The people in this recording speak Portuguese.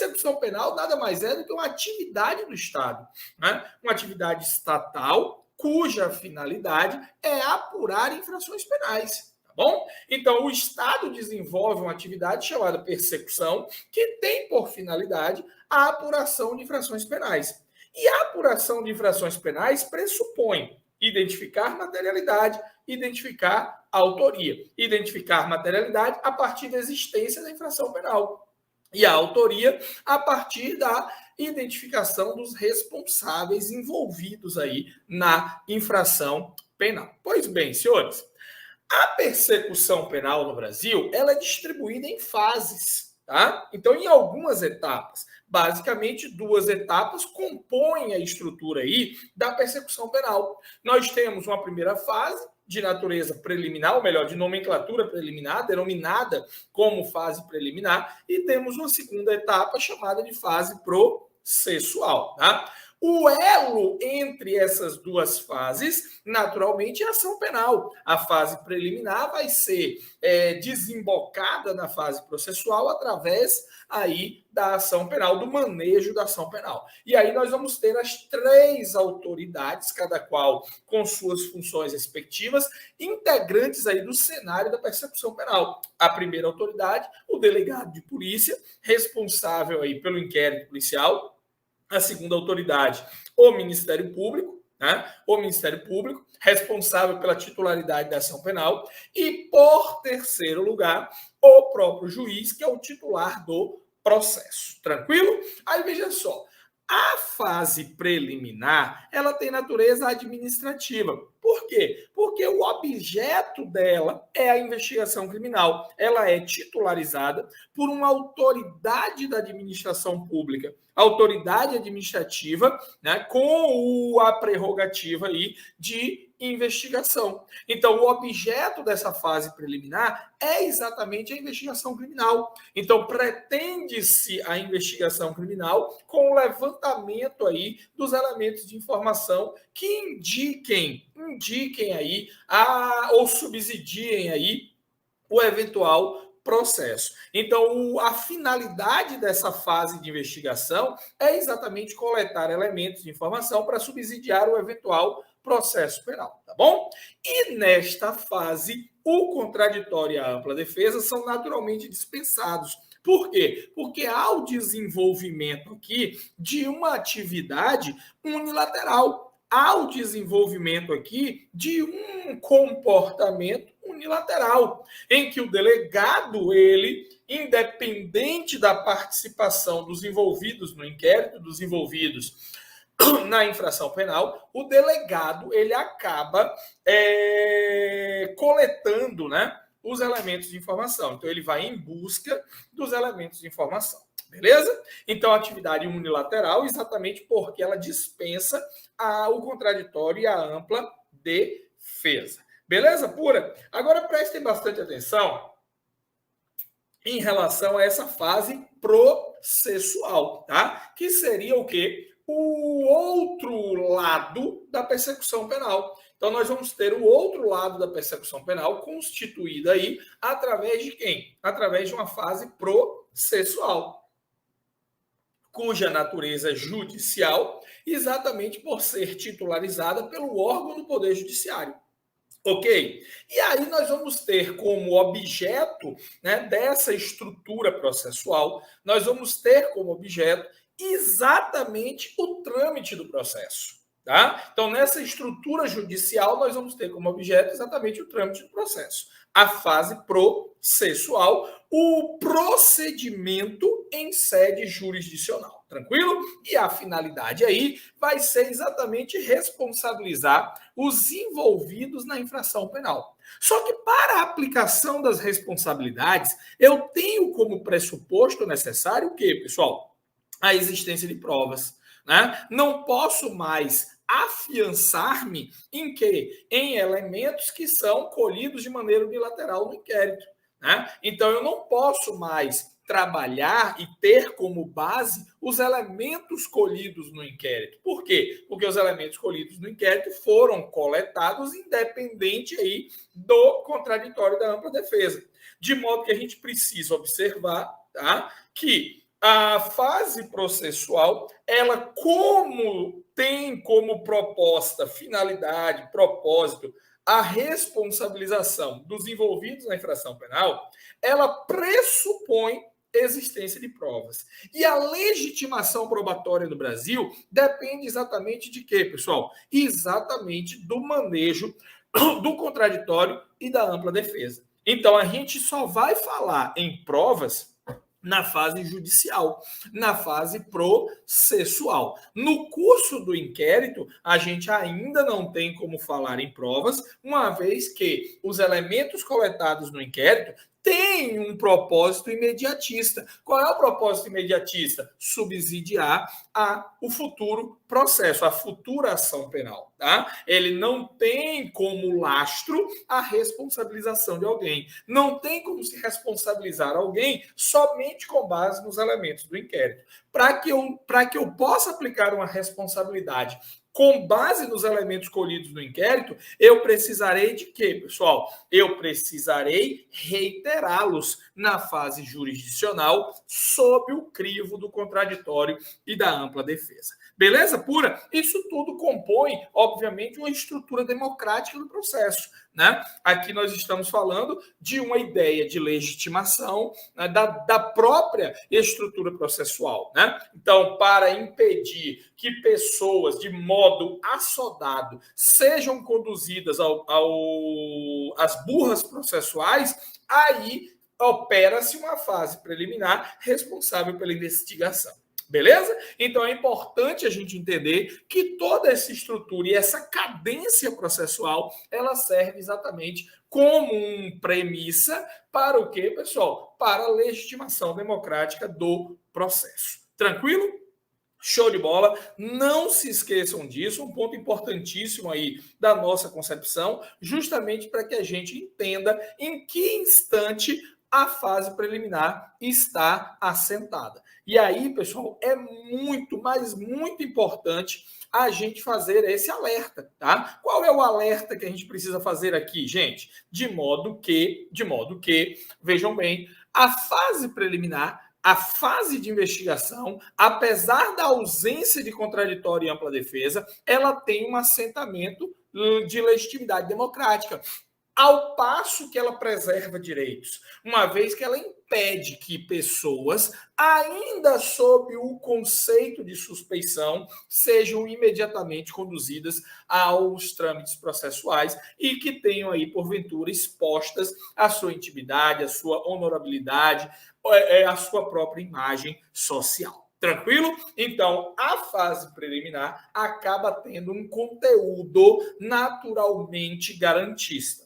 persecução penal nada mais é do que uma atividade do Estado, né? Uma atividade estatal cuja finalidade é apurar infrações penais. Tá bom? Então, o Estado desenvolve uma atividade chamada persecução, que tem por finalidade a apuração de infrações penais. E a apuração de infrações penais pressupõe identificar materialidade, identificar autoria. Identificar materialidade a partir da existência da infração penal. E a autoria a partir da identificação dos responsáveis envolvidos aí na infração penal. Pois bem, senhores, a persecução penal no Brasil, ela é distribuída em fases, tá? Então, em algumas etapas, basicamente 2 etapas compõem a estrutura aí da persecução penal. Nós temos uma primeira fase de natureza preliminar, ou melhor, de nomenclatura preliminar, denominada como fase preliminar, e temos uma segunda etapa chamada de fase processual, tá? O elo entre essas 2 fases, naturalmente, é a ação penal. A fase preliminar vai ser desembocada na fase processual através aí da ação penal, do manejo da ação penal. E aí nós vamos ter as 3 autoridades, cada qual com suas funções respectivas, integrantes aí do cenário da persecução penal. A primeira autoridade, o delegado de polícia, responsável aí pelo inquérito policial. A segunda autoridade, o Ministério Público, né? O Ministério Público, responsável pela titularidade da ação penal. E, por terceiro lugar, o próprio juiz, que é o titular do processo. Tranquilo? Aí, veja só. A fase preliminar, ela tem natureza administrativa. Por quê? Porque o objeto dela é a investigação criminal. Ela é titularizada por uma autoridade da administração pública, autoridade administrativa, né, com a prerrogativa aí de investigação. Então, o objeto dessa fase preliminar é exatamente a investigação criminal. Então, pretende-se a investigação criminal com o levantamento aí dos elementos de informação que indiquem aí ou subsidiem aí o eventual processo. Então, a finalidade dessa fase de investigação é exatamente coletar elementos de informação para subsidiar o eventual processo penal, tá bom? E nesta fase, o contraditório e a ampla defesa são naturalmente dispensados. Por quê? Porque há o desenvolvimento aqui de uma atividade unilateral. Há o desenvolvimento aqui de um comportamento unilateral, em que o delegado, ele, independente da participação dos envolvidos no inquérito, dos envolvidos na infração penal, o delegado, ele acaba coletando, né, os elementos de informação. Então, ele vai em busca dos elementos de informação. Beleza? Então, a atividade unilateral, exatamente porque ela dispensa o contraditório e a ampla defesa. Beleza pura? Agora, prestem bastante atenção em relação a essa fase processual, tá? Que seria o quê? O outro lado da persecução penal. Então, nós vamos ter o outro lado da persecução penal constituída aí através de quem? Através de uma fase processual, cuja natureza é judicial, exatamente por ser titularizada pelo órgão do Poder Judiciário. Ok? E aí nós vamos ter como objeto, né, dessa estrutura processual, nós vamos ter como objeto exatamente o trâmite do processo. Tá? Então, nessa estrutura judicial, nós vamos ter como objeto exatamente o trâmite do processo. A fase processual, o procedimento em sede jurisdicional. Tranquilo? E a finalidade aí vai ser exatamente responsabilizar os envolvidos na infração penal. Só que para a aplicação das responsabilidades, eu tenho como pressuposto necessário o quê, pessoal? A existência de provas. Né? Não posso mais afiançar-me em quê? Em elementos que são colhidos de maneira unilateral no inquérito. Né? Então, eu não posso mais trabalhar e ter como base os elementos colhidos no inquérito. Por quê? Porque os elementos colhidos no inquérito foram coletados independente aí do contraditório da ampla defesa. De modo que a gente precisa observar, tá, que A fase processual, ela como tem como proposta, finalidade, propósito, a responsabilização dos envolvidos na infração penal, ela pressupõe existência de provas. E a legitimação probatória no Brasil depende exatamente de quê, pessoal? Exatamente do manejo do contraditório e da ampla defesa. Então, a gente só vai falar em provas na fase judicial, na fase processual. No curso do inquérito, a gente ainda não tem como falar em provas, uma vez que os elementos coletados no inquérito têm um propósito imediatista. Qual é o propósito imediatista? Subsidiar o futuro processo, a futura ação penal. Tá? Ele não tem como lastro a responsabilização de alguém. Não tem como se responsabilizar alguém somente com base nos elementos do inquérito. Para que eu possa aplicar uma responsabilidade com base nos elementos colhidos no inquérito, eu precisarei de quê, pessoal? Eu precisarei reiterá-los na fase jurisdicional sob o crivo do contraditório e da ampla defesa. Beleza pura? Isso tudo compõe, obviamente, uma estrutura democrática do processo. Né? Aqui nós estamos falando de uma ideia de legitimação, né, da própria estrutura processual. Né? Então, para impedir que pessoas de modo assodado sejam conduzidas às burras processuais, aí opera-se uma fase preliminar responsável pela investigação. Beleza? Então é importante a gente entender que toda essa estrutura e essa cadência processual, ela serve exatamente como uma premissa para o quê, pessoal? Para a legitimação democrática do processo. Tranquilo? Show de bola. Não se esqueçam disso, um ponto importantíssimo aí da nossa concepção, justamente para que a gente entenda em que instante a fase preliminar está assentada. E aí, pessoal, é muito, mas muito importante a gente fazer esse alerta, tá? Qual é o alerta que a gente precisa fazer aqui, gente? De modo que, vejam bem, a fase preliminar, a fase de investigação, apesar da ausência de contraditório e ampla defesa, ela tem um assentamento de legitimidade democrática, ao passo que ela preserva direitos, uma vez que ela impede que pessoas, ainda sob o conceito de suspeição, sejam imediatamente conduzidas aos trâmites processuais e que tenham aí, porventura, expostas a sua intimidade, a sua honorabilidade, a sua própria imagem social. Tranquilo? Então, a fase preliminar acaba tendo um conteúdo naturalmente garantista.